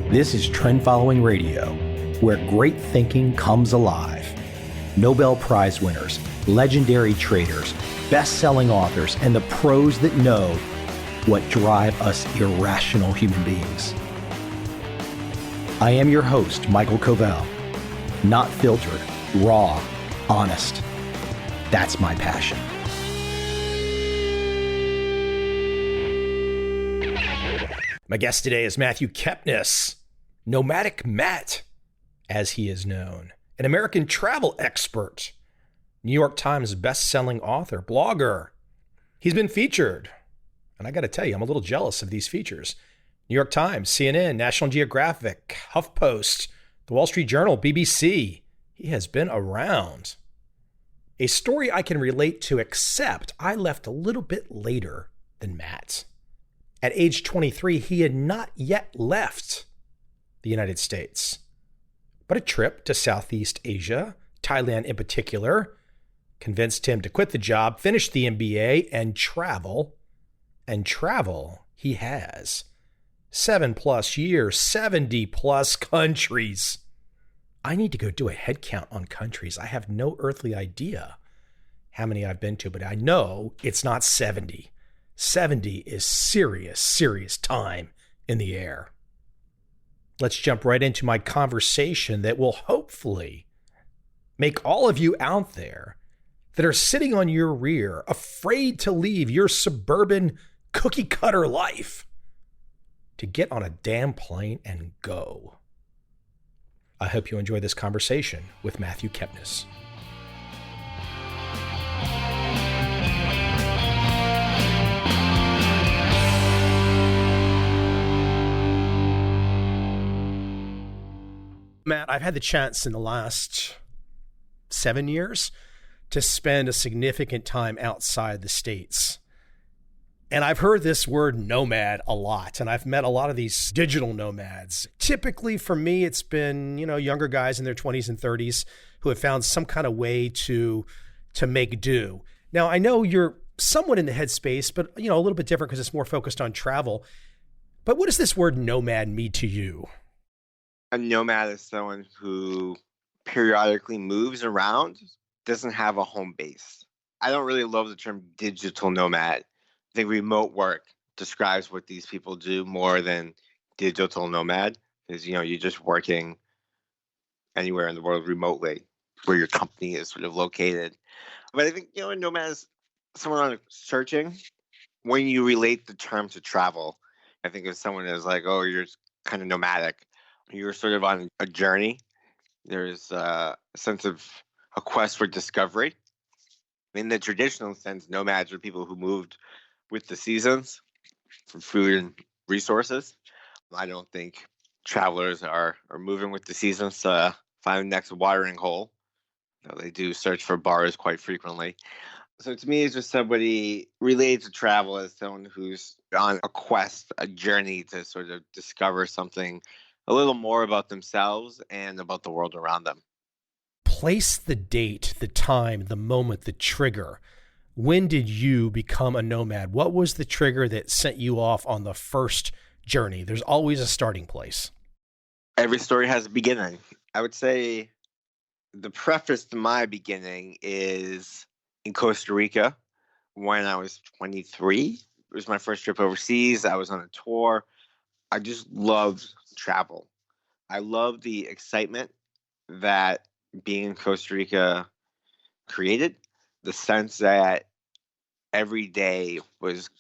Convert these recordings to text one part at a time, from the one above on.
This is Trend Following Radio, where great thinking comes alive. Nobel Prize winners, legendary traders, best-selling authors, and the pros that know what drive us irrational human beings. I am your host, MICHAEL COVEL. Not filtered, raw, honest. That's my passion. My guest today is Matthew Kepnes, Nomadic Matt, as he is known, an American travel expert, New York Times best-selling author, blogger. He's been featured, and I got to tell you, I'm a little jealous of these features. New York Times, CNN, National Geographic, HuffPost, The Wall Street Journal, BBC. He has been around. A story I can relate to, except I left a little bit later than Matt. At age 23, he had not yet left the United States, but a trip to Southeast Asia, Thailand in particular, convinced him to quit the job, finish the MBA, and travel. And travel he has. 7+ years, 70+ countries. I need to go do a head count on countries. I have no earthly idea how many I've been to, but I know it's not 70. 70 is serious time in the air. Let's jump right into my conversation that will hopefully make all of you out there that are sitting on your rear, afraid to leave your suburban cookie cutter life, to get on a damn plane and go. I hope you enjoy this conversation with Matthew Kepnes. Matt, I've had the chance in the last 7 years to spend a significant time outside the States. And I've heard this word nomad a lot, and I've met a lot of these digital nomads. Typically for me, it's been, younger guys in their 20s and 30s who have found some kind of way to make do. Now, I know you're somewhat in the headspace, but, a little bit different because it's more focused on travel. But what does this word nomad mean to you? A nomad is someone who periodically moves around, doesn't have a home base. I don't really love the term digital nomad. I think remote work describes what these people do more than digital nomad, because, you're just working anywhere in the world remotely where your company is sort of located. But I think, a nomad is someone searching. When you relate the term to travel, I think of someone as like, oh, you're kind of nomadic. You're sort of on a journey. There's a sense of a quest for discovery. In the traditional sense, nomads are people who moved with the seasons for food and resources. I don't think travelers are moving with the seasons to find the next watering hole. They do search for bars quite frequently. So to me, it's just somebody related to travel as someone who's on a quest, a journey to sort of discover something a little more about themselves and about the world around them. Place the date, the time, the moment, the trigger. When did you become a nomad? What was the trigger that sent you off on the first journey? There's always a starting place. Every story has a beginning. I would say the preface to my beginning is in Costa Rica when I was 23. It was my first trip overseas. I was on a tour. I just loved travel. I love the excitement that being in Costa Rica created, the sense that every day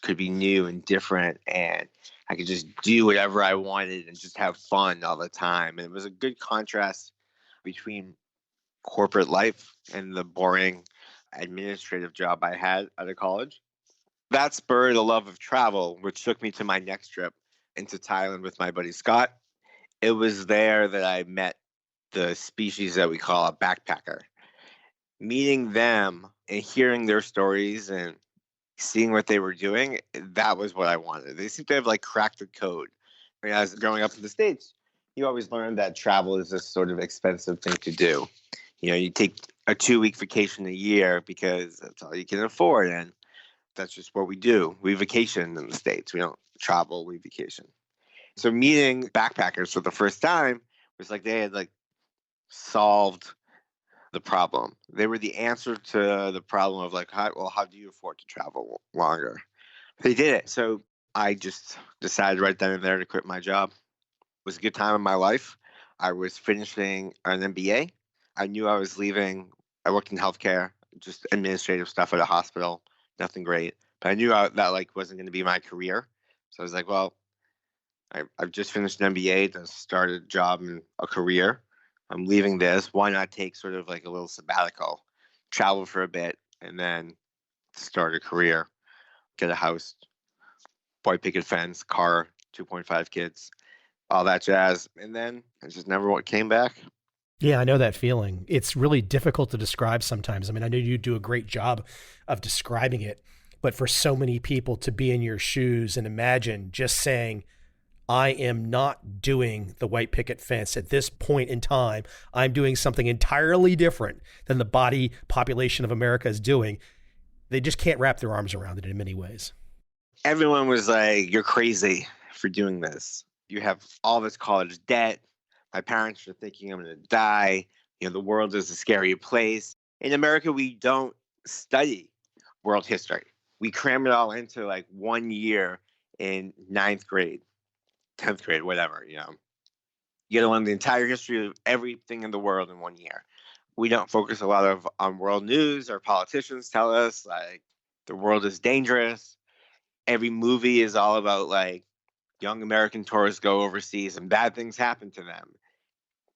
could be new and different, and I could just do whatever I wanted and just have fun all the time. And it was a good contrast between corporate life and the boring administrative job I had out of college. That spurred a love of travel, which took me to my next trip into Thailand with my buddy Scott. It was there that I met the species that we call a backpacker. Meeting them and hearing their stories and seeing what they were doing, that was what I wanted. They seem to have cracked the code. I mean, as growing up in the States, you always learn that travel is a sort of expensive thing to do. You take a 2-week vacation a year because that's all you can afford. And that's just what we do. We vacation in the States. We don't travel, we vacation. So meeting backpackers for the first time was like they had like solved the problem. They were the answer to the problem of like, how do you afford to travel longer? They did it. So I just decided right then and there to quit my job. It was a good time in my life. I was finishing an MBA. I knew I was leaving. I worked in healthcare, just administrative stuff at a hospital, nothing great. But I knew that like wasn't going to be my career. So I was like, well, I've just finished an MBA to start a job and a career. I'm leaving this. Why not take sort of like a little sabbatical, travel for a bit, and then start a career, get a house, white picket fence, car, 2.5 kids, all that jazz. And then I just never came back. Yeah, I know that feeling. It's really difficult to describe sometimes. I mean, I know you do a great job of describing it, but for so many people to be in your shoes and imagine just saying, I am not doing the white picket fence at this point in time. I'm doing something entirely different than the body population of America is doing. They just can't wrap their arms around it in many ways. Everyone was like, you're crazy for doing this. You have all this college debt. My parents are thinking I'm going to die. You know, the world is a scary place. In America, we don't study world history. We cram it all into like 1 year in ninth grade. 10th grade, whatever, you know. You get to learn the entire history of everything in the world in 1 year. We don't focus a lot on world news. Our politicians tell us like the world is dangerous. Every movie is all about like young American tourists go overseas and bad things happen to them.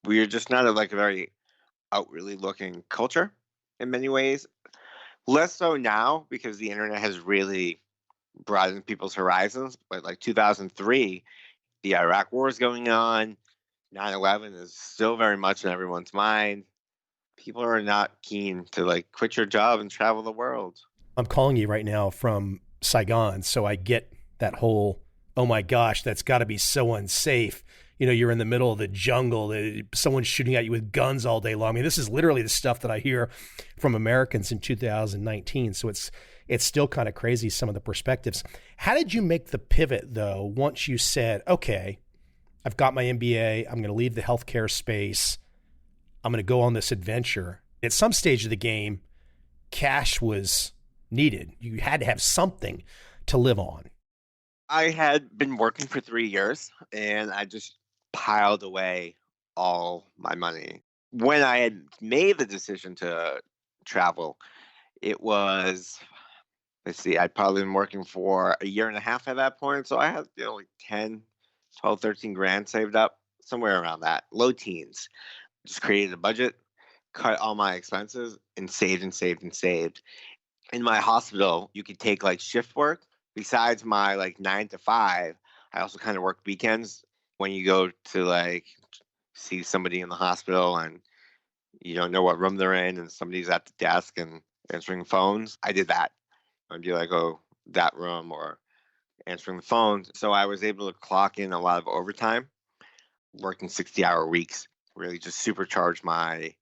We are just not like a very outwardly looking culture in many ways. Less so now because the internet has really broadened people's horizons. But like 2003, the Iraq war is going on. 9/11 is still very much in everyone's mind. People are not keen to like quit your job and travel the world. I'm calling you right now from Saigon, so I get that whole, oh my gosh, that's got to be so unsafe. You know, you're in the middle of the jungle, someone's shooting at you with guns all day long. I mean, this is literally the stuff that I hear from Americans in 2019. So it's still kind of crazy, some of the perspectives. How did you make the pivot, though, once you said, okay, I've got my MBA, I'm going to leave the healthcare space, I'm going to go on this adventure? At some stage of the game, cash was needed. You had to have something to live on. I had been working for 3 years and I just piled away all my money. When I had made the decision to travel, it was, let's see, I'd probably been working for a year and a half at that point. So I had, you know, like 10, 12, 13 grand saved up, somewhere around that, low teens. Just created a budget, cut all my expenses, and saved and saved and saved. In my hospital, you could take like shift work. Besides my like 9 to 5, I also kind of work weekends when you go to like see somebody in the hospital and you don't know what room they're in and somebody's at the desk and answering phones. I did that. I'd be like, oh, that room, or answering the phone. So I was able to clock in a lot of overtime, working 60-hour weeks, really just supercharged my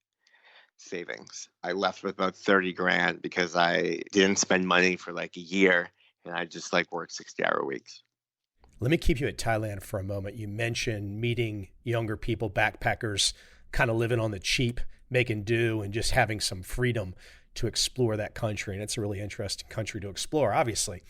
savings. I left with about 30 grand because I didn't spend money for like a year and I just like worked 60-hour weeks. Let me keep you at Thailand for a moment. You mentioned meeting younger people, backpackers, kind of living on the cheap, making do, and just having some freedom to explore that country. And it's a really interesting country to explore, obviously.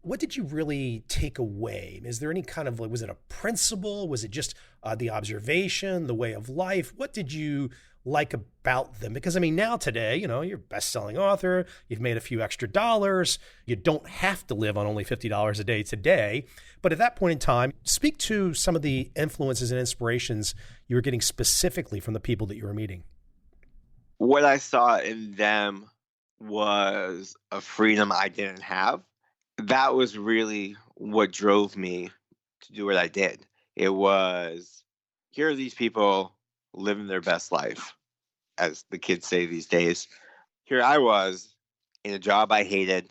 What did you really take away? Is there any kind of, was it a principle? Was it just the observation, the way of life? What did you like about them? Because I mean, now today, you know, you're a best-selling author, you've made a few extra dollars, you don't have to live on only $50 a day today. But at that point in time, speak to some of the influences and inspirations you were getting specifically from the people that you were meeting. What I saw in them was a freedom I didn't have. That was really what drove me to do what I did. It was, here are these people living their best life, as the kids say these days. Here I was in a job I hated,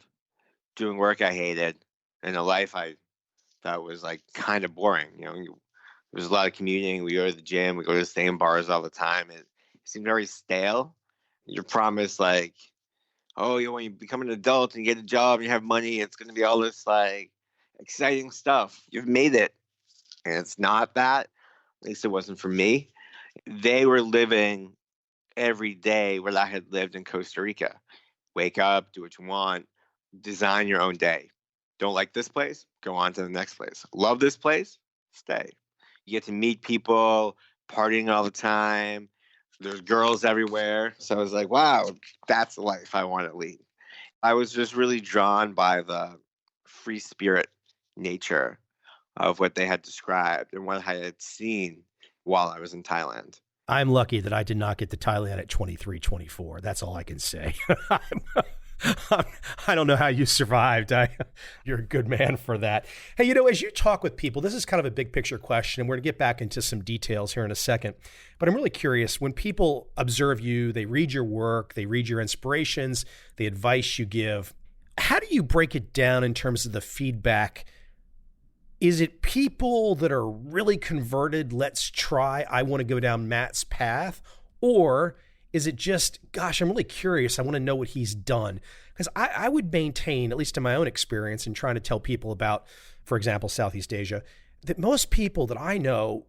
doing work I hated, in a life I thought was like kind of boring. You know, there was a lot of commuting. We go to the gym, we go to the same bars all the time. It seemed very stale. You're promised like, oh, when you become an adult and you get a job and you have money, it's going to be all this like exciting stuff. You've made it. And it's not that, at least it wasn't for me. They were living every day where I had lived in Costa Rica. Wake up, do what you want, design your own day. Don't like this place? Go on to the next place. Love this place? Stay. You get to meet people, partying all the time. There's girls everywhere. So I was like, wow, that's the life I want to lead. I was just really drawn by the free spirit nature of what they had described and what I had seen while I was in Thailand. I'm lucky that I did not get to Thailand at 23, 24. That's all I can say. I don't know how you survived. You're a good man for that. Hey, as you talk with people, this is kind of a big picture question, and we're going to get back into some details here in a second. But I'm really curious, when people observe you, they read your work, they read your inspirations, the advice you give, how do you break it down in terms of the feedback? Is it people that are really converted, let's try, I want to go down Matt's path? Or is it just, gosh, I'm really curious, I want to know what he's done? Because I would maintain, at least in my own experience in trying to tell people about, for example, Southeast Asia, that most people that I know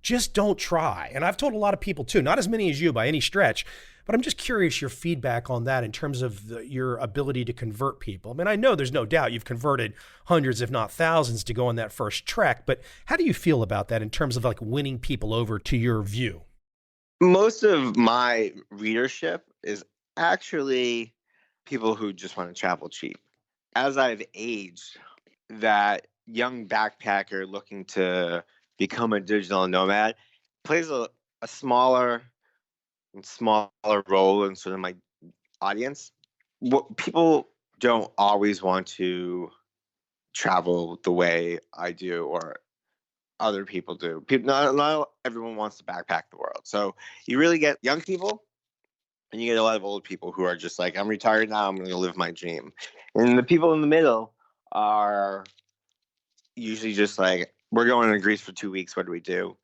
just don't try. And I've told a lot of people too, not as many as you by any stretch, but I'm just curious your feedback on that in terms of your ability to convert people. I mean, I know there's no doubt you've converted hundreds, if not thousands, to go on that first trek, but how do you feel about that in terms of like winning people over to your view? Most of my readership is actually people who just want to travel cheap. As I've aged, that young backpacker looking to become a digital nomad plays a smaller and smaller role in sort of my audience. What people don't always want to travel the way I do or other people do. Not everyone wants to backpack the world. So you really get young people and you get a lot of old people who are just like, I'm retired now, I'm going to live my dream. And the people in the middle are usually just like, we're going to Greece for 2 weeks. What do we do?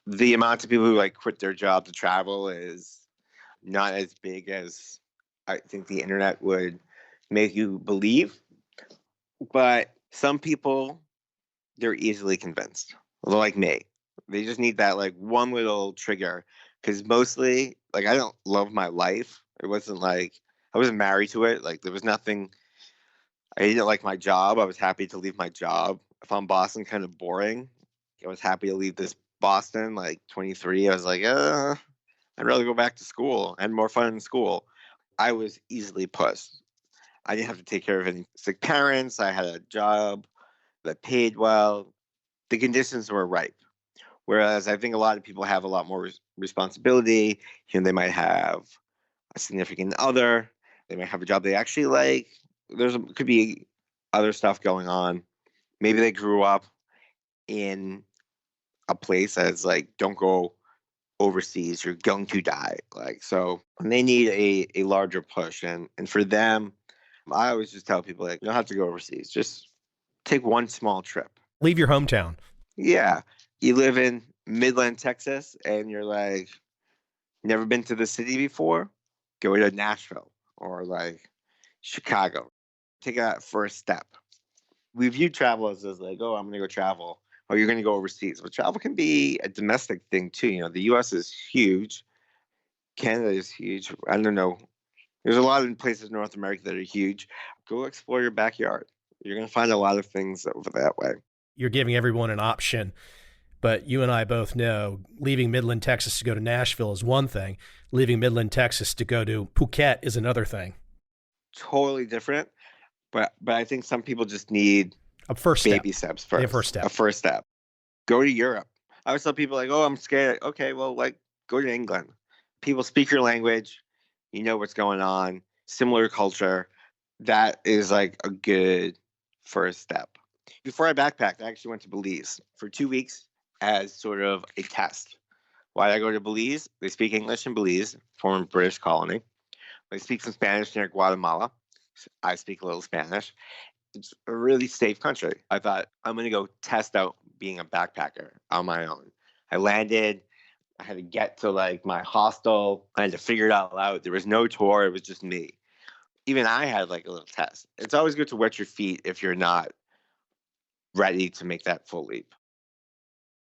The amount of people who like quit their job to travel is not as big as I think the internet would make you believe. But some people, they're easily convinced. Like me. They just need that like one little trigger. Because mostly, like, I don't love my life. It wasn't like I wasn't married to it. Like there was nothing. I didn't like my job. I was happy to leave my job. I found Boston kind of boring. I was happy to leave this Boston, like 23. I was like, I'd rather go back to school. I had more fun in school. I was easily pushed. I didn't have to take care of any sick parents. I had a job that paid well. The conditions were ripe. Whereas I think a lot of people have a lot more responsibility. They might have a significant other. They might have a job they actually like. Could be other stuff going on. Maybe they grew up in a place that's like, don't go overseas, you're going to die. Like, so they need a larger push. And for them, I always just tell people, like, you don't have to go overseas. Just take one small trip. Leave your hometown. Yeah. You live in Midland, Texas, and you're like, never been to the city before? Go to Nashville or like Chicago. Take that first step. We view travel as like, oh, I'm going to go travel. Or you're going to go overseas. But travel can be a domestic thing too. The U.S. is huge. Canada is huge. I don't know. There's a lot of places in North America that are huge. Go explore your backyard. You're going to find a lot of things over that way. You're giving everyone an option. But you and I both know leaving Midland, Texas to go to Nashville is one thing. Leaving Midland, Texas to go to Phuket is another thing. Totally different. But I think some people just need a first baby steps first. A first step. Go to Europe. I always tell people like, oh, I'm scared. Okay, well, like go to England. People speak your language. You know what's going on. Similar culture. That is like a good first step. Before I backpacked, I actually went to Belize for 2 weeks as sort of a test. Why did I go to Belize? They speak English in Belize, former British colony. They speak some Spanish near Guatemala. I speak a little Spanish. It's a really safe country. I thought, I'm going to go test out being a backpacker on my own. I landed. I had to get to like my hostel. I had to figure it all out. There was no tour. It was just me. Even I had like a little test. It's always good to wet your feet if you're not ready to make that full leap.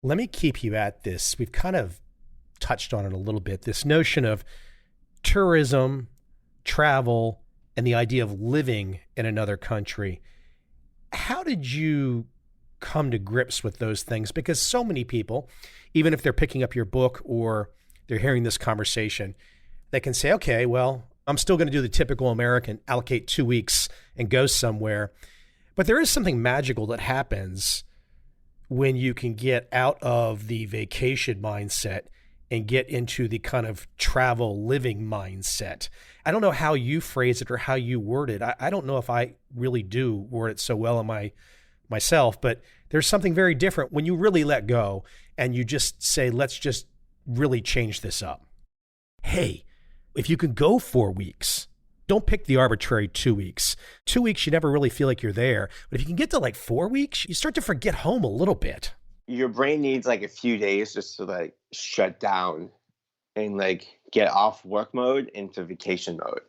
Let me keep you at this. We've kind of touched on it a little bit. This notion of tourism, travel, and the idea of living in another country. How did you come to grips with those things? Because so many people, even if they're picking up your book or they're hearing this conversation, they can say, okay, well, I'm still going to do the typical American, allocate 2 weeks and go somewhere. But there is something magical that happens when you can get out of the vacation mindset and get into the kind of travel living mindset. I don't know how you phrase it or how you word it. I don't know if I really do word it so well in myself, but there's something very different when you really let go and you just say, let's just really change this up. Hey, if you can go 4 weeks, don't pick the arbitrary 2 weeks. 2 weeks, you never really feel like you're there. But if you can get to like 4 weeks, you start to forget home a little bit. Your brain needs like a few days just to like shut down and like get off work mode into vacation mode,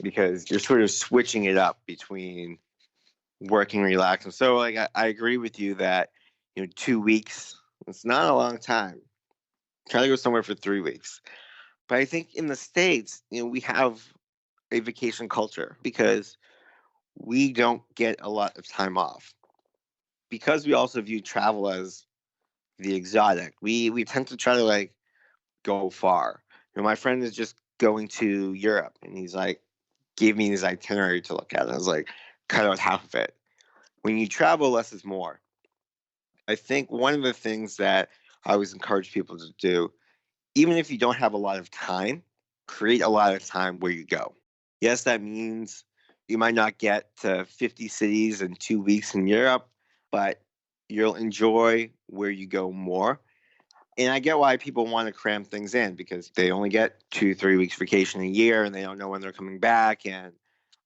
because you're sort of switching it up between working, relaxing. So like I agree with you that 2 weeks, it's not a long time. Try to go somewhere for 3 weeks. But I think in the States, we have a vacation culture because we don't get a lot of time off. Because we also view travel as the exotic, we tend to try to like go far. My friend is just going to Europe and he's like, gave me his itinerary to look at. And I was like, cut out half of it. When you travel, less is more. I think one of the things that I always encourage people to do, even if you don't have a lot of time, create a lot of time where you go. Yes, that means you might not get to 50 cities in 2 weeks in Europe, but you'll enjoy where you go more. And I get why people want to cram things in because they only get 2-3 weeks vacation a year and they don't know when they're coming back and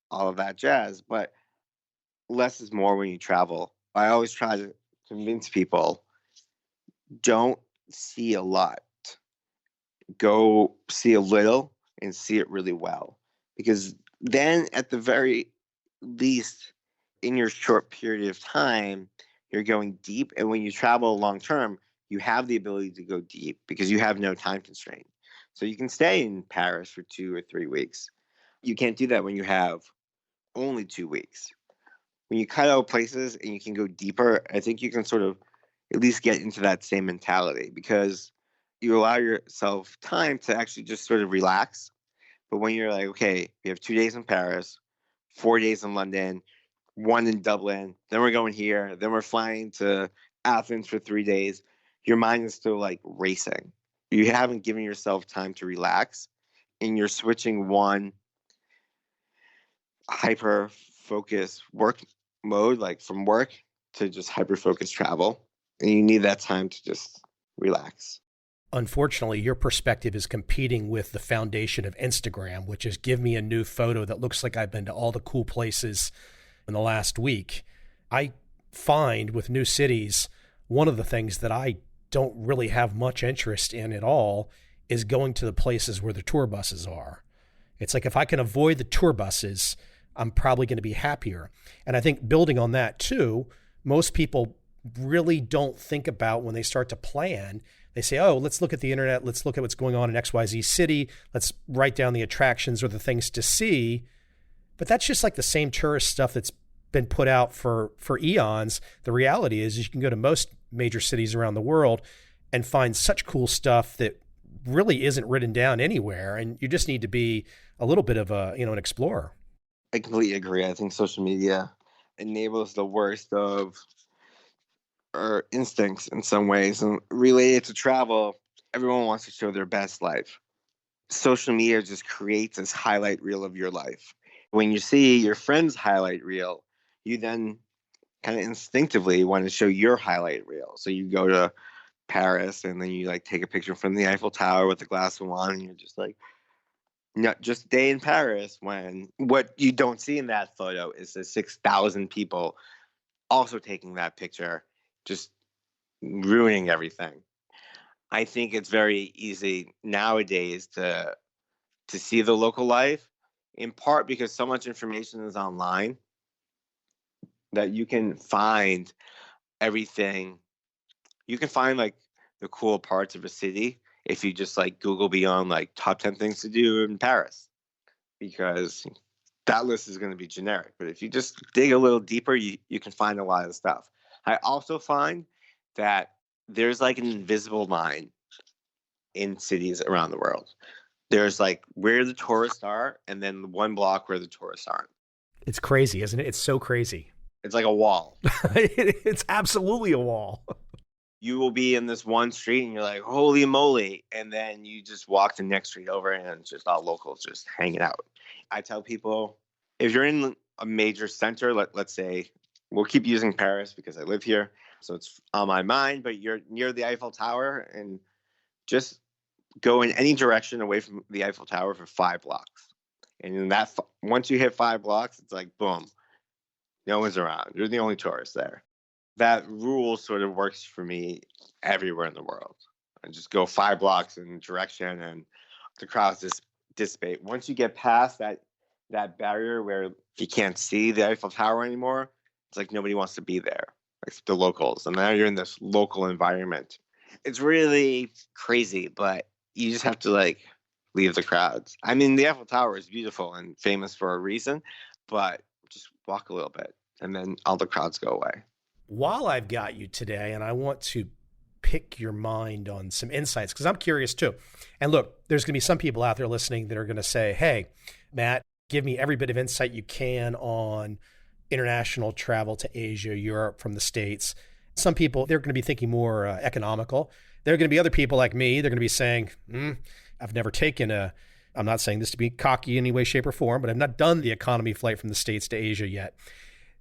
all of that jazz. But less is more when you travel. I always try to convince people, don't see a lot. Go see a little and see it really well. Because then at the very least, in your short period of time, you're going deep. And when you travel long term, you have the ability to go deep because you have no time constraint. So you can stay in Paris for 2 or 3 weeks. You can't do that when you have only 2 weeks. When you cut out places and you can go deeper, I think you can sort of at least get into that same mentality because you allow yourself time to actually just sort of relax. But when you're like, okay, we have 2 days in Paris, 4 days in London, 1 in Dublin, then we're going here, then we're flying to Athens for 3 days, your mind is still like racing. You haven't given yourself time to relax, and you're switching one hyper focus work mode, like from work to just hyper focused travel. And you need that time to just relax. Unfortunately, your perspective is competing with the foundation of Instagram, which is give me a new photo that looks like I've been to all the cool places in the last week. I find with new cities, one of the things that I don't really have much interest in at all is going to the places where the tour buses are. It's like if I can avoid the tour buses, I'm probably going to be happier. And I think building on that too, most people really don't think about when they start to plan. They say, oh, let's look at the internet. Let's look at what's going on in XYZ city. Let's write down the attractions or the things to see. But that's just like the same tourist stuff that's been put out for eons. The reality is you can go to most major cities around the world and find such cool stuff that really isn't written down anywhere. And you just need to be a little bit of an explorer. I completely agree. I think social media enables the worst of our instincts in some ways. And related to travel, everyone wants to show their best life. Social media just creates this highlight reel of your life. When you see your friend's highlight reel, you then kind of instinctively want to show your highlight reel. So you go to Paris and then you like take a picture from the Eiffel Tower with a glass of wine and you're just like, not just a day in Paris, when what you don't see in that photo is the 6,000 people also taking that picture, just ruining everything. I think it's very easy nowadays to see the local life, in part because so much information is online that you can find everything. You can find like the cool parts of a city if you just like Google beyond like top 10 things to do in Paris, because that list is going to be generic. But if you just dig a little deeper, you can find a lot of stuff. I also find that there's like an invisible line in cities around the world. There's like where the tourists are, and then one block where the tourists aren't. It's crazy, isn't it? It's so crazy. It's like a wall. It's absolutely a wall. You will be in this one street and you're like, holy moly. And then you just walk the next street over and it's just all locals just hanging out. I tell people, if you're in a major center, let's say, we'll keep using Paris because I live here, so it's on my mind, but you're near the Eiffel Tower, and just go in any direction away from the Eiffel Tower for 5 blocks. And in that, once you hit 5 blocks, it's like, boom, no one's around. You're the only tourist there. That rule sort of works for me everywhere in the world. And just go 5 blocks in direction and the crowds just dissipate. Once you get past that barrier where you can't see the Eiffel Tower anymore, it's like nobody wants to be there, except the locals. And now you're in this local environment. It's really crazy, but you just have to like leave the crowds. I mean, the Eiffel Tower is beautiful and famous for a reason, but just walk a little bit and then all the crowds go away. While I've got you today, and I want to pick your mind on some insights, because I'm curious too. And look, there's going to be some people out there listening that are going to say, hey, Matt, give me every bit of insight you can on international travel to Asia, Europe, from the States. Some people, they're going to be thinking more economical. There are going to be other people like me. They're going to be saying, I've never taken I'm not saying this to be cocky in any way, shape, or form, but I've not done the economy flight from the States to Asia yet.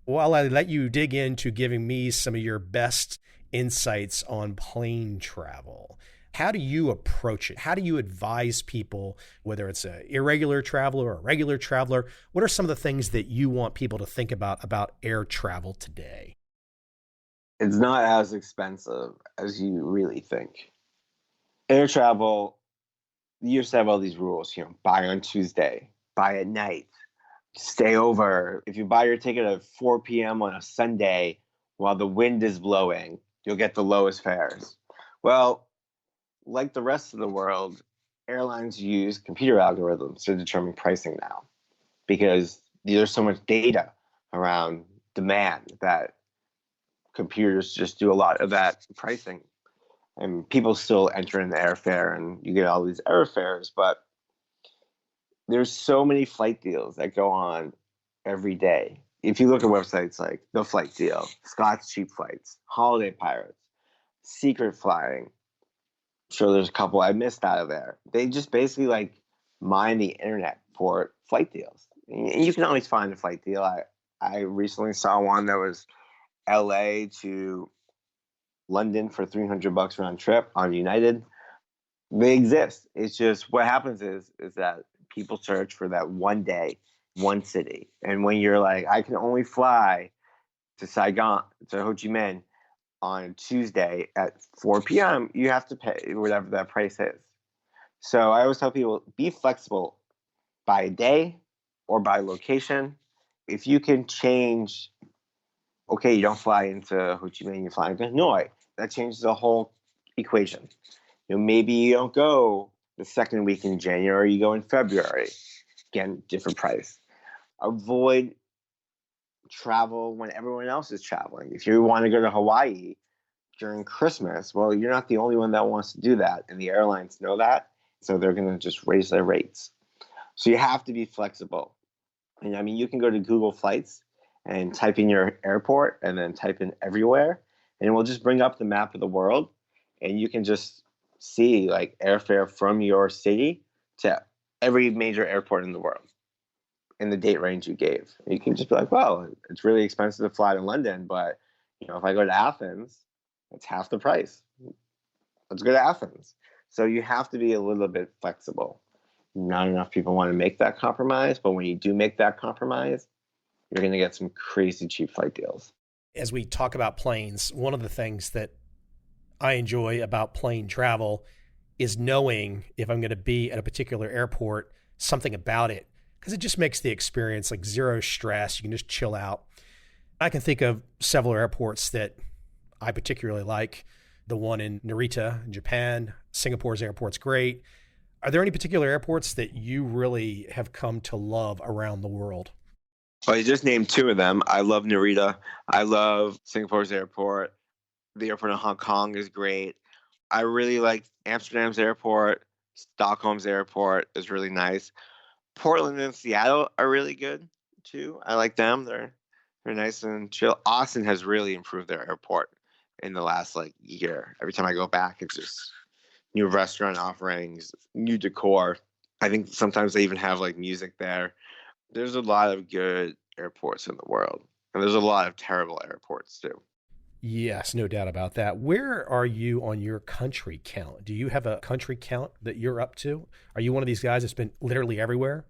While I let you dig into giving me some of your best insights on plane travel, how do you approach it? How do you advise people, whether it's an irregular traveler or a regular traveler? What are some of the things that you want people to think about air travel today? It's not as expensive as you really think. Air travel, you used to have all these rules, buy on Tuesday, buy at night, stay over. If you buy your ticket at 4 p.m. on a Sunday while the wind is blowing, you'll get the lowest fares. Well, like the rest of the world, airlines use computer algorithms to determine pricing now, because there's so much data around demand that computers just do a lot of that pricing. And people still enter in the airfare and you get all these airfares, but there's so many flight deals that go on every day. If you look at websites like The Flight Deal, Scott's Cheap Flights, Holiday Pirates, Secret Flying, I'm sure there's a couple I missed out of there. They just basically like mine the internet for flight deals. And you can always find a flight deal. I recently saw one that was LA to London for $300 round trip on United. They exist. It's just what happens is that people search for that one day, one city. And when you're like, I can only fly to Saigon, to Ho Chi Minh on Tuesday at 4 p.m., you have to pay whatever that price is. So I always tell people, be flexible by day or by location. If you can change, okay, you don't fly into Ho Chi Minh, you fly into Hanoi. That changes the whole equation. Maybe you don't go the second week in January, you go in February. Again, different price. Avoid travel when everyone else is traveling. If you want to go to Hawaii during Christmas, well, you're not the only one that wants to do that. And the airlines know that. So they're going to just raise their rates. So you have to be flexible. And I mean, you can go to Google Flights and type in your airport and then type in everywhere. And it will just bring up the map of the world. And you can just see like airfare from your city to every major airport in the world in the date range you gave. And you can just be like, well, it's really expensive to fly to London, but if I go to Athens, it's half the price. Let's go to Athens. So you have to be a little bit flexible. Not enough people want to make that compromise, but when you do make that compromise, you're going to get some crazy cheap flight deals. As we talk about planes, one of the things that I enjoy about plane travel is knowing if I'm going to be at a particular airport, something about it, because it just makes the experience like zero stress. You can just chill out. I can think of several airports that I particularly like. the one in Narita in Japan. Singapore's airport's great. Are there any particular airports that you really have come to love around the world? Well, you just named two of them. I love Narita. I love Singapore's airport. The airport in Hong Kong is great. I really like Amsterdam's airport. Stockholm's airport is really nice. Portland and Seattle are really good too. I like them. They're nice and chill. Austin has really improved their airport in the last year. Every time I go back, it's just new restaurant offerings, new decor. I think sometimes they even have music there. There's a lot of good airports in the world, and there's a lot of terrible airports too. Yes, no doubt about that. Where are you on your country count? Do you have a country count that you're up to? Are you one of these guys that's been literally everywhere?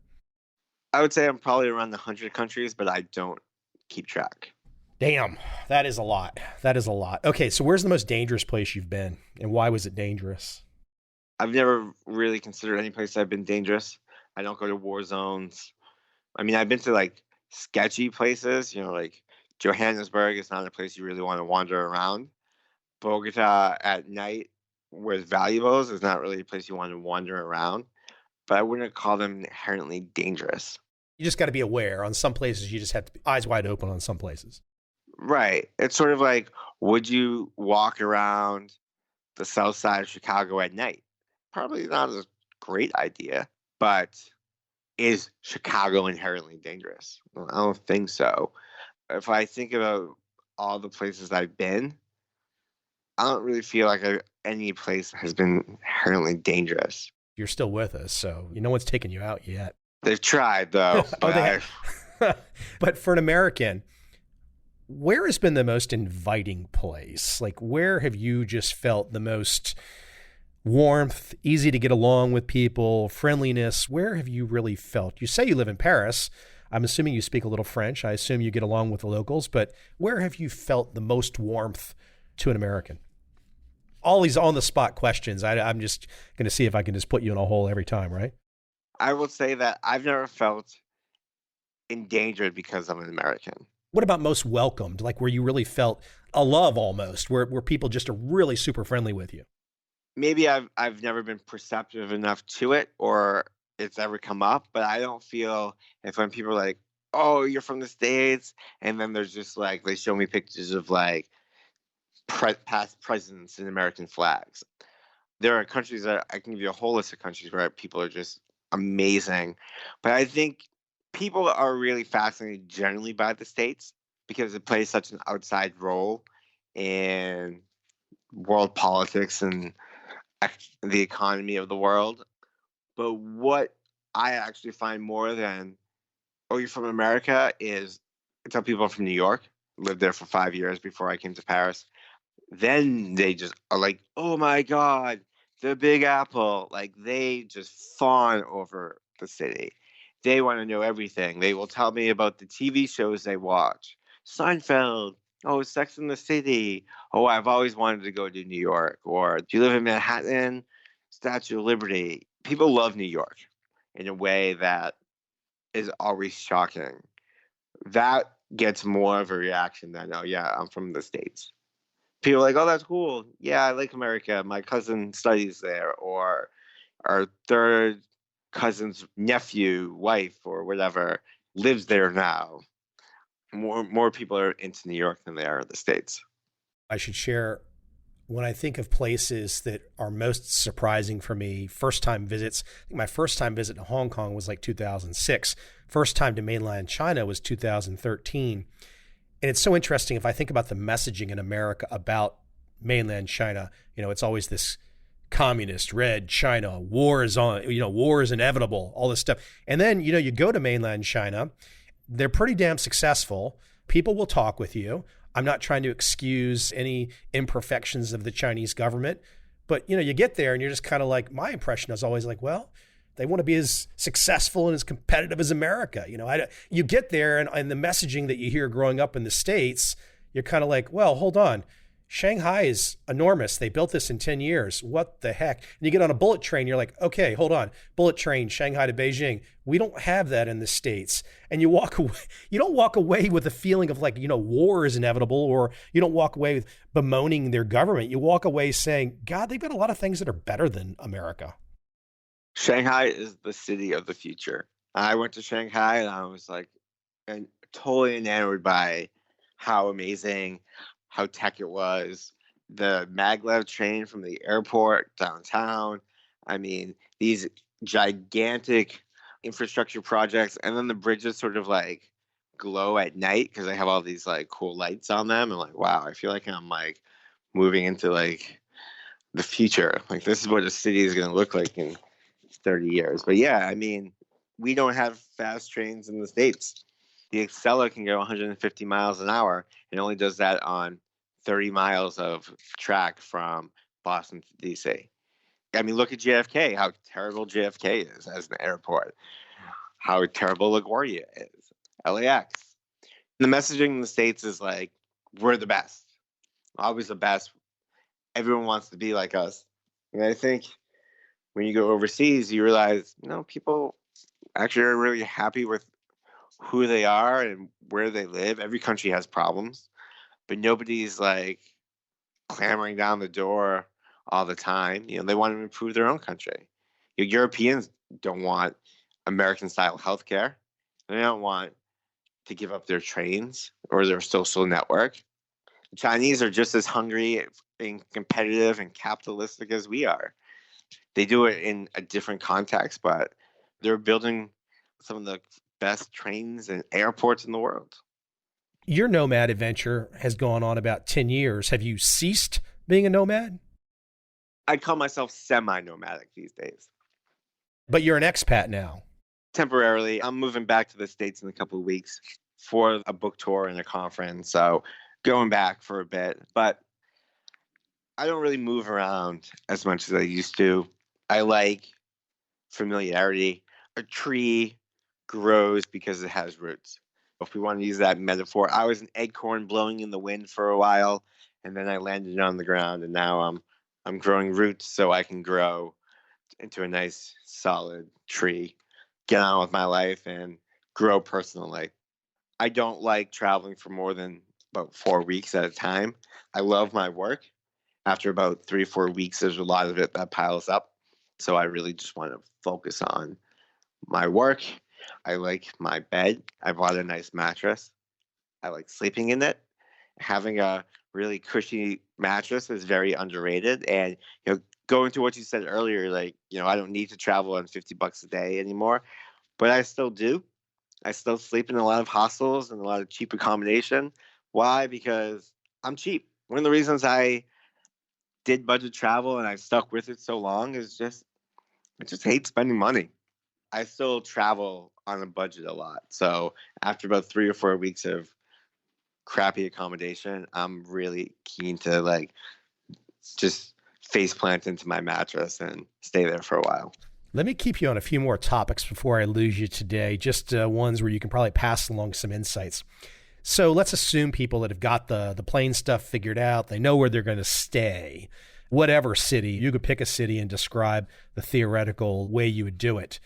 I would say I'm probably around 100 countries, but I don't keep track. Damn, that is a lot. That is a lot. Okay, so where's the most dangerous place you've been, and why was it dangerous? I've never really considered any place I've been dangerous. I don't go to war zones. I mean, I've been to sketchy places, Johannesburg is not a place you really want to wander around. Bogota at night with valuables is not really a place you want to wander around, but I wouldn't call them inherently dangerous. You just got to be aware. On some places, you just have to be eyes wide open on some places. Right. It's sort of like, would you walk around the south side of Chicago at night? Probably not a great idea, but is Chicago inherently dangerous? Well, I don't think so. If I think about all the places I've been, I don't really feel like any place has been inherently dangerous. You're still with us, so no one's taken you out yet. They've tried, though. But for an American, where has been the most inviting place? Where have you just felt the most warmth, easy to get along with people, friendliness? Where have you really felt? You say you live in Paris. I'm assuming you speak a little French. I assume you get along with the locals, but where have you felt the most warmth to an American? All these on-the-spot questions. I'm just going to see if I can just put you in a hole every time, right? I will say that I've never felt endangered because I'm an American. What about most welcomed? Where you really felt a love almost, where people just are really super friendly with you? Maybe I've never been perceptive enough to it, or it's ever come up, but I don't feel if when people are like, oh, you're from the States, and then there's just they show me pictures of past presidents and American flags. There are countries that I can give you a whole list of countries where people are just amazing, but I think people are really fascinated generally by the States because it plays such an outside role in world politics and the economy of the world. But what I actually find more than, oh, you're from America, is I tell people I'm from New York, lived there for 5 years before I came to Paris. Then they just are like, oh my God, the Big Apple. They just fawn over the city. They want to know everything. They will tell me about the TV shows they watch. Seinfeld. Oh, Sex and the City. Oh, I've always wanted to go to New York. Or do you live in Manhattan? Statue of Liberty. People love New York in a way that is always shocking. That gets more of a reaction than, oh, yeah, I'm from the States. People are like, oh, that's cool. Yeah, I like America. My cousin studies there. Or our third cousin's nephew, wife, or whatever lives there now. More people are into New York than they are the States. I should share, when I think of places that are most surprising for me, first-time visits, I think my first-time visit to Hong Kong was 2006. First time to mainland China was 2013. And it's so interesting if I think about the messaging in America about mainland China. It's always this communist, red China, war is on, war is inevitable, all this stuff. And then, you go to mainland China, they're pretty damn successful. People will talk with you. I'm not trying to excuse any imperfections of the Chinese government, but you get there and you're just kind of my impression is always well, they want to be as successful and as competitive as America. You get there and the messaging that you hear growing up in the States, you're kind of well, hold on. Shanghai is enormous. They built this in 10 years. What the heck? And you get on a bullet train, you're like, okay, hold on. Bullet train, Shanghai to Beijing. We don't have that in the States. And you walk away, you don't walk away with a feeling of like, war is inevitable, or you don't walk away with bemoaning their government. You walk away saying, God, they've got a lot of things that are better than America. Shanghai is the city of the future. I went to Shanghai and I was like, and totally enamored by how amazing, how tech it was. The maglev train from the airport downtown. I mean, these gigantic infrastructure projects, and then the bridges sort of like glow at night because they have all these like cool lights on them. And like, wow, I feel like I'm like moving into like the future. Like this is what a city is going to look like in 30 years. But yeah, I mean, we don't have fast trains in the States. The Acela can go 150 miles an hour. It only does that on 30 miles of track from Boston to DC. I mean, look at JFK, how terrible JFK is as an airport, how terrible LaGuardia is, LAX. The messaging in the States is like, we're the best, always the best. Everyone wants to be like us. And I think when you go overseas, you realize, people actually are really happy with who they are and where they live. Every country has problems, but nobody's like clamoring down the door all the time. They want to improve their own country. Europeans don't want American-style healthcare. They don't want to give up their trains or their social network. The Chinese are just as hungry and competitive and capitalistic as we are. They do it in a different context, but they're building some of the best trains and airports in the world. Your Nomad adventure has gone on about 10 years. Have you ceased being a nomad? I call myself semi-nomadic these days. But you're an expat now. Temporarily. I'm moving back to the States in a couple of weeks for a book tour and a conference. So going back for a bit. But I don't really move around as much as I used to. I like familiarity. A tree grows because it has roots. If we want to use that metaphor, I was an acorn blowing in the wind for a while, and then I landed on the ground, and now I'm growing roots so I can grow into a nice solid tree, get on with my life, and grow personally. I don't like traveling for more than about 4 weeks at a time. I love my work. After about 3 or 4 weeks, there's a lot of it that piles up. So I really just want to focus on my work. I like my bed. I bought a nice mattress. I like sleeping in it. Having a really cushy mattress is very underrated. And going to what you said earlier, like, I don't need to travel on $50 a day anymore, but I still do. I still sleep in a lot of hostels and a lot of cheap accommodation. Why? Because I'm cheap. One of the reasons I did budget travel and I stuck with it so long is I just hate spending money. I still travel on a budget a lot. So after about 3 or 4 weeks of crappy accommodation, I'm really keen to like just face plant into my mattress and stay there for a while. Let me keep you on a few more topics before I lose you today, just ones where you can probably pass along some insights. So let's assume people that have got the plane stuff figured out, they know where they're going to stay, whatever city. You could pick a city and describe the theoretical way you would do it.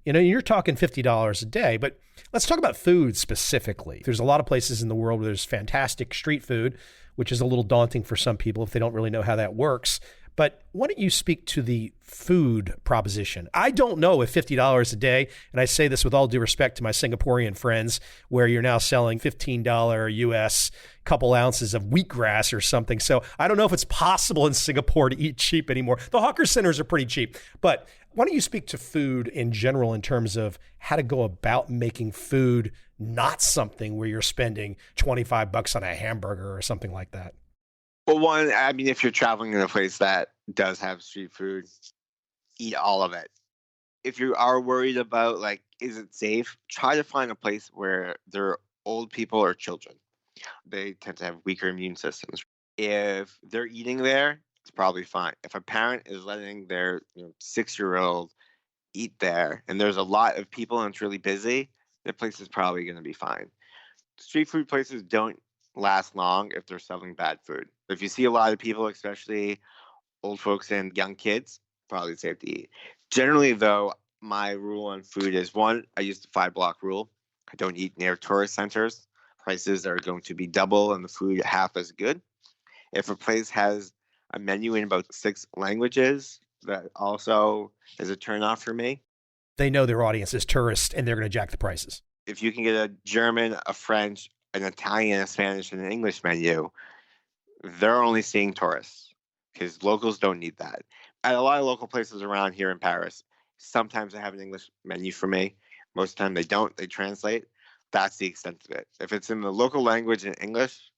You're talking $50 a day, but let's talk about food specifically. There's a lot of places in the world where there's fantastic street food, which is a little daunting for some people if they don't really know how that works. But why don't you speak to the food proposition? I don't know if $50 a day, and I say this with all due respect to my Singaporean friends, where you're now selling $15 US couple ounces of wheatgrass or something. So I don't know if it's possible in Singapore to eat cheap anymore. The hawker centers are pretty cheap. But why don't you speak to food in general in terms of how to go about making food not something where you're spending $25 on a hamburger or something like that? Well, one, I mean, if you're traveling in a place that does have street food, eat all of it. If you are worried about, like, is it safe? Try to find a place where there are old people or children. They tend to have weaker immune systems. If they're eating there, it's probably fine. If a parent is letting their 6-year-old eat there, and there's a lot of people and it's really busy, the place is probably going to be fine. Street food places don't last long if they're selling bad food. If you see a lot of people, especially old folks and young kids, probably safe to eat. Generally, though, my rule on food is one, I use the 5 block rule. I don't eat near tourist centers. Prices are going to be double and the food half as good. If a place has a menu in about 6 languages, that also is a turnoff for me. They know their audience is tourists and they're going to jack the prices. If you can get a German, a French, an Italian, a Spanish, and an English menu, they're only seeing tourists because locals don't need that. At a lot of local places around here in Paris, sometimes they have an English menu for me. Most of the time they don't. They translate. That's the extent of it. If it's in the local language in English,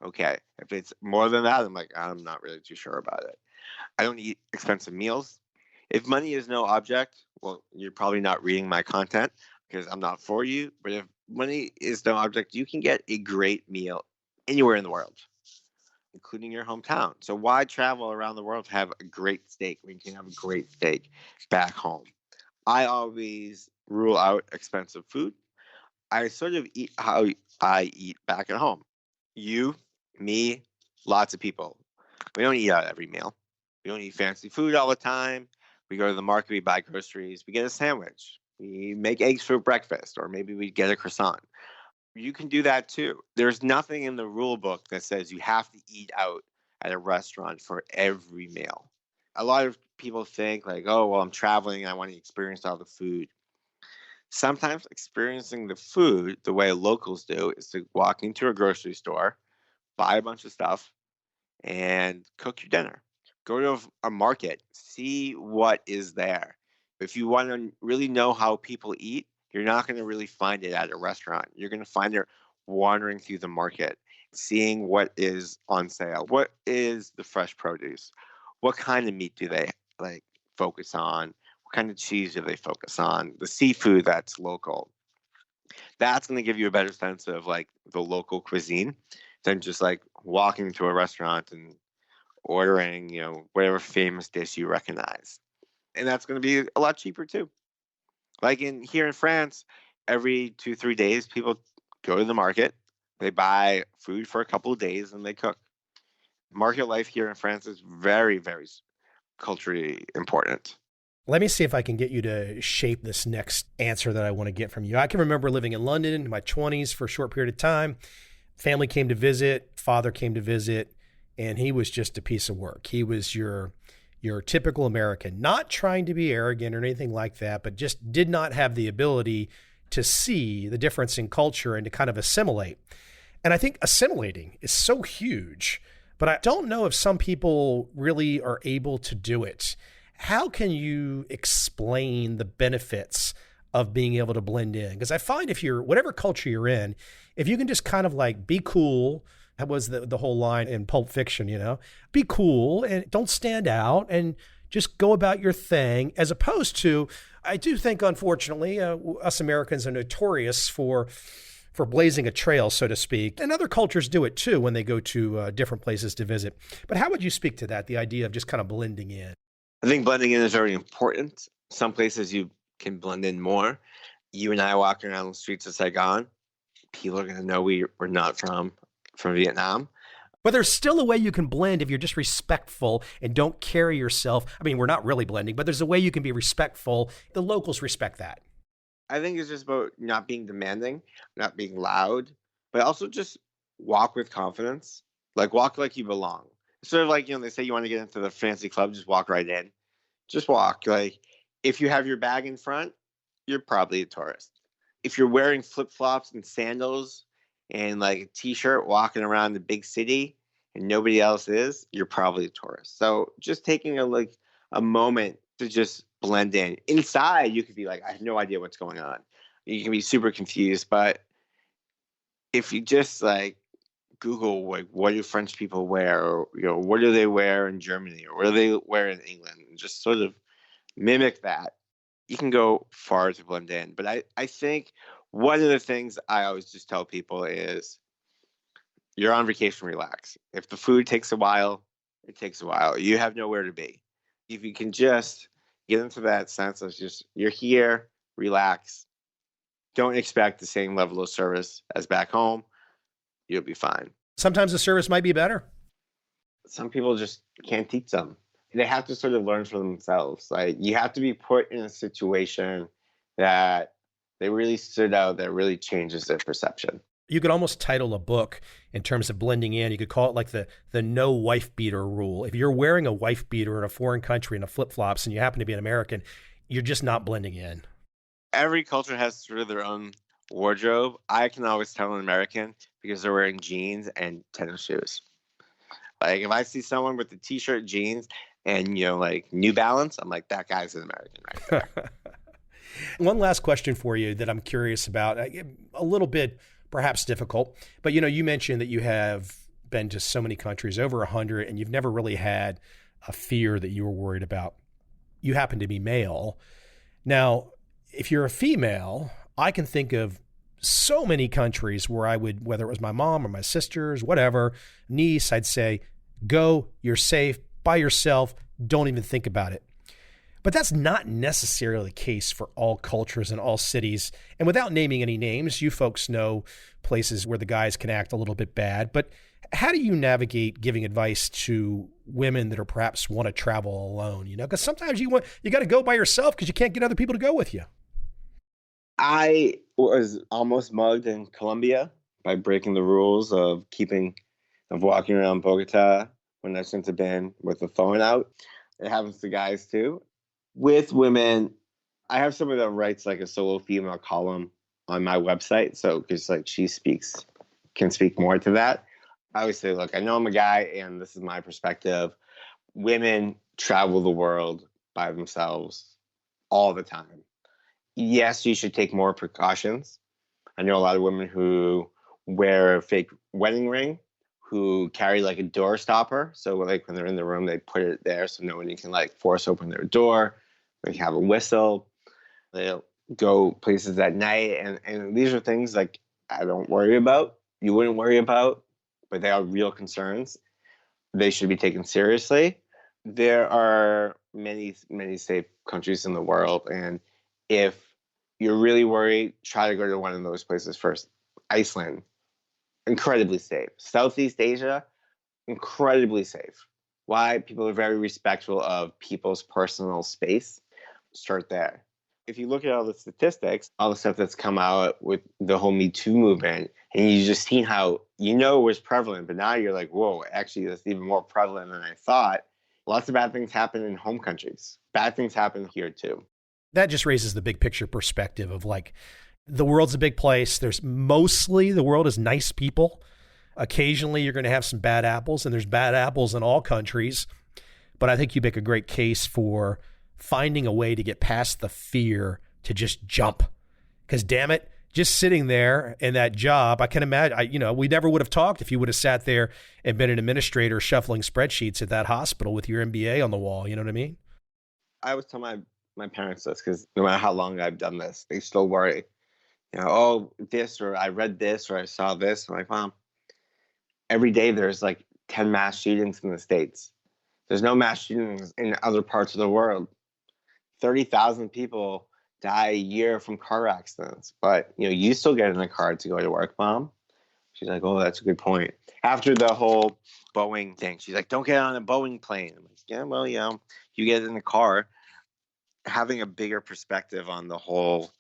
okay. If it's more than that, I'm like, I'm not really too sure about it. I don't eat expensive meals. If money is no object, well, you're probably not reading my content because I'm not for you. But if money is no object, you can get a great meal anywhere in the world, including your hometown. So why travel around the world to have a great steak when you can have a great steak back home? I always rule out expensive food. I sort of eat how I eat back at home. You, me, lots of people. We don't eat out every meal. We don't eat fancy food all the time. We go to the market, we buy groceries, we get a sandwich. We make eggs for breakfast, or maybe we get a croissant. You can do that too. There's nothing in the rule book that says you have to eat out at a restaurant for every meal. A lot of people think like, oh, well, I'm traveling, I want to experience all the food. Sometimes experiencing the food the way locals do is to walk into a grocery store, buy a bunch of stuff, and cook your dinner. Go to a market, see what is there. If you want to really know how people eat, you're not going to really find it at a restaurant. You're going to find it wandering through the market, seeing what is on sale. What is the fresh produce? What kind of meat do they like focus on? What kind of cheese do they focus on? The seafood that's local. That's going to give you a better sense of like the local cuisine than just like walking to a restaurant and ordering, whatever famous dish you recognize. And that's going to be a lot cheaper too. Like here in France, every 2-3 days, people go to the market, they buy food for a couple of days, and they cook. Market life here in France is very, very culturally important. Let me see if I can get you to shape this next answer that I want to get from you. I can remember living in London in my 20s for a short period of time. Family came to visit, father came to visit, and he was just a piece of work. He was your typical American, not trying to be arrogant or anything like that, but just did not have the ability to see the difference in culture and to kind of assimilate. And I think assimilating is so huge, but I don't know if some people really are able to do it. How can you explain the benefits of being able to blend in? Because I find if you're, whatever culture you're in, if you can just kind of like be cool, that was the whole line in Pulp Fiction, be cool and don't stand out and just go about your thing, as opposed to, I do think, unfortunately, us Americans are notorious for blazing a trail, so to speak. And other cultures do it too when they go to different places to visit. But how would you speak to that, the idea of just kind of blending in? I think blending in is very important. Some places you can blend in more. You and I walking around the streets of Saigon, people are going to know we're not from Vietnam. But there's still a way you can blend if you're just respectful and don't carry yourself. I mean, we're not really blending, but there's a way you can be respectful. The locals respect that. I think it's just about not being demanding, not being loud, but also just walk with confidence. Like walk like you belong. Sort of like, they say you want to get into the fancy club, just walk right in. Just walk. Like if you have your bag in front, you're probably a tourist. If you're wearing flip-flops and sandals and like a t-shirt walking around the big city and nobody else is, you're probably a tourist. So just taking a moment to just blend in. Inside, you could be like, I have no idea what's going on. You can be super confused, but if you just like Google like what do French people wear, or what do they wear in Germany, or what do they wear in England, and just sort of mimic that, you can go far to blend in. But I think one of the things I always just tell people is you're on vacation, relax. If the food takes a while, it takes a while. You have nowhere to be. If you can just get into that sense of just you're here, relax. Don't expect the same level of service as back home. you'll be fine. Sometimes the service might be better. Some people just can't teach them. They have to sort of learn for themselves. Like, you have to be put in a situation that they really stood out, that really changes their perception. You could almost title a book in terms of blending in. You could call it like the no wife beater rule. If you're wearing a wife beater in a foreign country and a flip-flops and you happen to be an American, you're just not blending in. Every culture has sort of their own wardrobe. I can always tell an American because they're wearing jeans and tennis shoes. Like, if I see someone with the t-shirt, jeans, and, like New Balance, I'm like, that guy's an American right there. One last question for you that I'm curious about, a little bit perhaps difficult, but you mentioned that you have been to so many countries, over 100, and you've never really had a fear that you were worried about. You happen to be male. Now, if you're a female, I can think of so many countries where I would, whether it was my mom or my sisters, whatever, niece, I'd say, go, you're safe, by yourself, don't even think about it. But that's not necessarily the case for all cultures and all cities. And without naming any names, you folks know places where the guys can act a little bit bad. But how do you navigate giving advice to women that are perhaps want to travel alone? Because sometimes you got to go by yourself because you can't get other people to go with you. I was almost mugged in Colombia by breaking the rules of walking around Bogota when I shouldn't have been with the phone out. It happens to guys too. With women, I have someone that writes like a solo female column on my website. So, because like she can speak more to that. I always say, look, I know I'm a guy and this is my perspective. Women travel the world by themselves all the time. Yes, you should take more precautions. I know a lot of women who wear a fake wedding ring, who carry like a door stopper. So like when they're in the room, they put it there so no one can like force open their door. They have a whistle. They'll go places at night. And these are things like I don't worry about. You wouldn't worry about, but they are real concerns. They should be taken seriously. There are many, many safe countries in the world. And if you're really worried, try to go to one of those places first. Iceland, incredibly safe. Southeast Asia, incredibly safe. Why? People are very respectful of people's personal space. Start there. If you look at all the statistics, all the stuff that's come out with the whole Me Too movement, and you just seen how, it was prevalent, but now you're like, whoa, actually that's even more prevalent than I thought. Lots of bad things happen in home countries. Bad things happen here too. That just raises the big picture perspective of like, the world's a big place. The world is nice people. Occasionally you're going to have some bad apples, and there's bad apples in all countries. But I think you make a great case for finding a way to get past the fear to just jump. Because damn it, just sitting there in that job, I can imagine, we never would have talked if you would have sat there and been an administrator shuffling spreadsheets at that hospital with your MBA on the wall. You know what I mean? I always tell my parents this because no matter how long I've done this, they still worry. Oh, this, or I read this, or I saw this. I'm like, Mom, every day there's like 10 mass shootings in the States. There's no mass shootings in other parts of the world. 30,000 people die a year from car accidents. But, you still get in a car to go to work, Mom. She's like, oh, that's a good point. After the whole Boeing thing, she's like, don't get on a Boeing plane. I'm like, yeah, well, you get in the car. Having a bigger perspective on the whole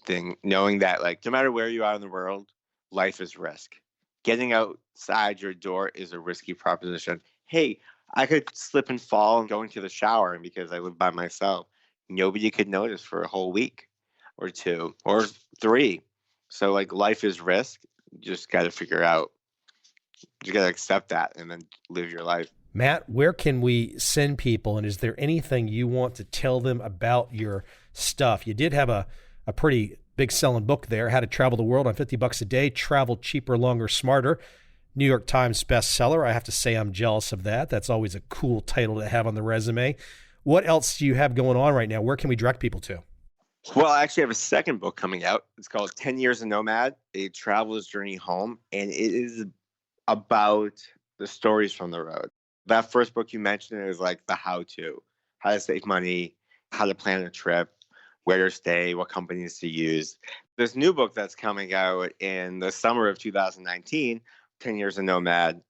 thing, knowing that like no matter where you are in the world, life is risk. Getting outside your door is a risky proposition. Hey, I could slip and fall and go into the shower, and because I live by myself, nobody could notice for a whole week or 2 or 3. So like life is risk. You just got to figure out, you got to accept that and then live your life. Matt, where can we send people, and is there anything you want to tell them about your stuff? You did have a pretty big selling book there, How to Travel the World on $50 a Day, Travel Cheaper, Longer, Smarter. New York Times bestseller. I have to say I'm jealous of that. That's always a cool title to have on the resume. What else do you have going on right now? Where can we direct people to? Well, I actually have a second book coming out. It's called 10 Years a Nomad, A Traveler's Journey Home. And it is about the stories from the road. That first book you mentioned is like the how to save money, how to plan a trip, where to stay, what companies to use. This new book that's coming out in the summer of 2019, 10 Years of Nomad,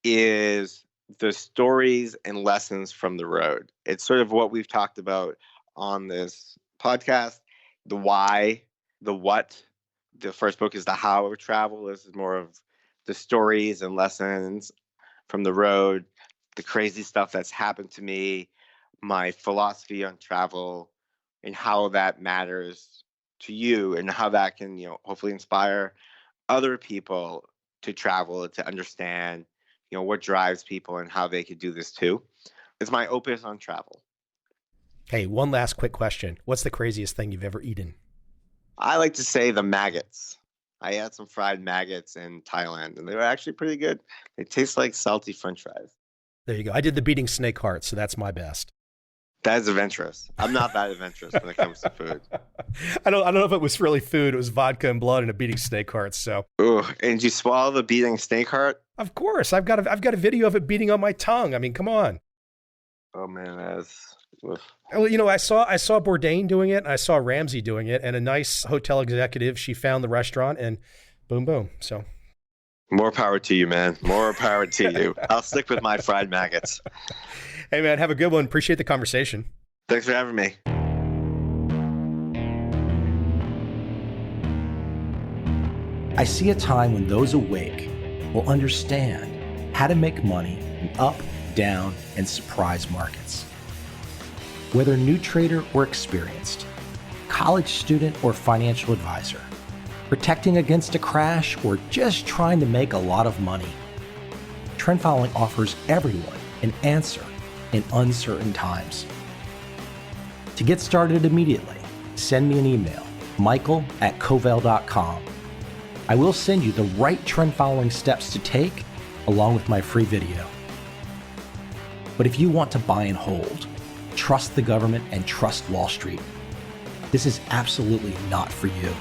is the stories and lessons from the road. It's sort of what we've talked about on this podcast, the why, the what. The first book is the how of travel. This is more of the stories and lessons from the road, the crazy stuff that's happened to me, my philosophy on travel, and how that matters to you, and how that can, hopefully inspire other people to travel, to understand, what drives people and how they could do this too. It's my opus on travel. Hey, one last quick question. What's the craziest thing you've ever eaten? I like to say the maggots. I had some fried maggots in Thailand, and they were actually pretty good. They taste like salty French fries. There you go. I did the beating snake heart, so that's my best. That is adventurous. I'm not that adventurous when it comes to food. I don't know if it was really food. It was vodka and blood and a beating snake heart. So. Ooh, and did you swallow the beating snake heart? Of course. I've got a video of it beating on my tongue. I mean, come on. Oh man, that's. Well, I saw Bourdain doing it, and I saw Ramsey doing it, and a nice hotel executive. She found the restaurant, and boom, boom. So. More power to you, man. More power to you. I'll stick with my fried maggots. Hey, man, have a good one. Appreciate the conversation. Thanks for having me. I see a time when those awake will understand how to make money in up, down, and surprise markets. Whether new trader or experienced, college student or financial advisor, protecting against a crash or just trying to make a lot of money, Trend Following offers everyone an answer in uncertain times. To get started immediately, send me an email, michael@covel.com. I will send you the right trend following steps to take along with my free video. But if you want to buy and hold, trust the government and trust Wall Street, this is absolutely not for you.